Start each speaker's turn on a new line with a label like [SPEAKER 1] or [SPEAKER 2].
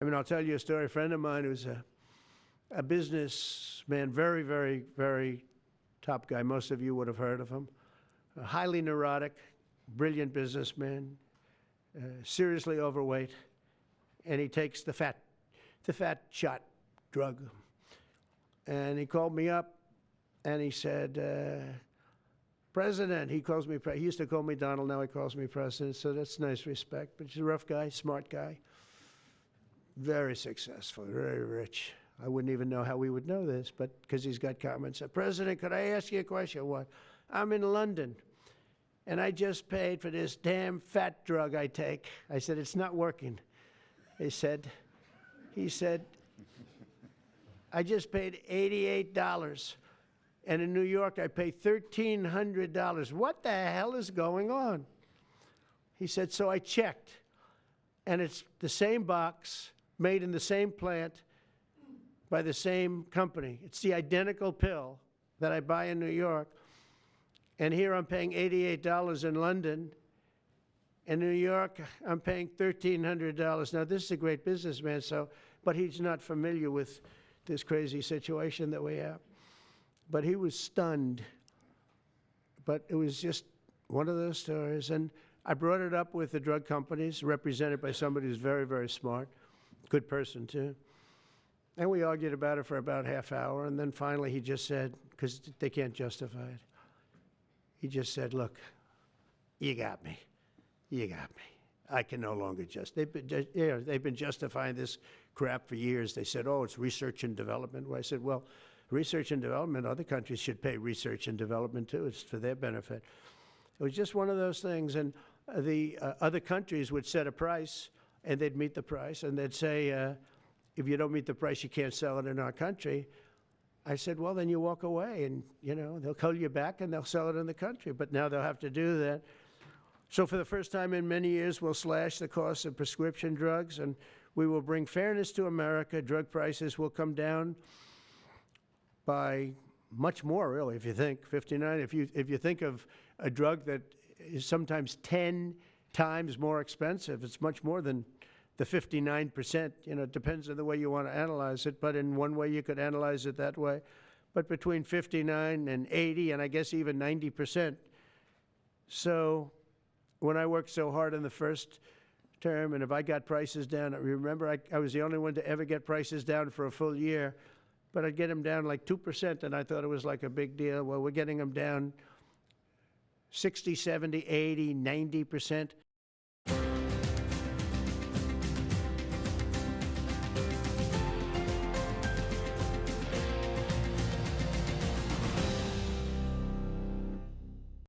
[SPEAKER 1] mean, I'll tell you a story. A friend of mine who's a businessman, very, very, very top guy. Most of you would have heard of him. A highly neurotic, brilliant businessman, seriously overweight, and he takes the fat shot drug. And he called me up, and he said, President, he calls me, he used to call me Donald, now he calls me President, so that's nice respect. But he's a rough guy, smart guy, very successful, very rich. I wouldn't even know how we would know this, but because he's got comments. President, could I ask you a question? What? I'm in London, and I just paid for this damn fat drug I take. I said, it's not working. He said, I just paid $88. And in New York, I pay $1,300. What the hell is going on? He said, so I checked, and it's the same box, made in the same plant, by the same company. It's the identical pill that I buy in New York. And here I'm paying $88 in London. In New York, I'm paying $1,300. Now, this is a great businessman, but he's not familiar with this crazy situation that we have. But he was stunned. But it was just one of those stories. And I brought it up with the drug companies, represented by somebody who's very, very smart, good person too. And we argued about it for about half hour. And then finally he just said, because they can't justify it, he just said, look, you got me. You got me. I can no longer they've been justifying this crap for years. They said, oh, it's research and development. Well, I said, well, research and development, other countries should pay research and development too. It's for their benefit. It was just one of those things. And the other countries would set a price, and they'd meet the price, and they'd say, if you don't meet the price, you can't sell it in our country. I said, well, then you walk away, and they'll call you back, and they'll sell it in the country. But now they'll have to do that. So for the first time in many years, we'll slash the cost of prescription drugs, and we will bring fairness to America. Drug prices will come down by much more, really, if you think 59. If you think of a drug that is sometimes 10 times more expensive, it's much more than the 59%. It depends on the way you want to analyze it, but in one way you could analyze it that way. But between 59 and 80, and I guess even 90%. So when I worked so hard in the first term, and if I got prices down, remember I was the only one to ever get prices down for a full year, but I'd get them down like 2%, and I thought it was like a big deal. Well, we're getting them down 60, 70, 80, 90%.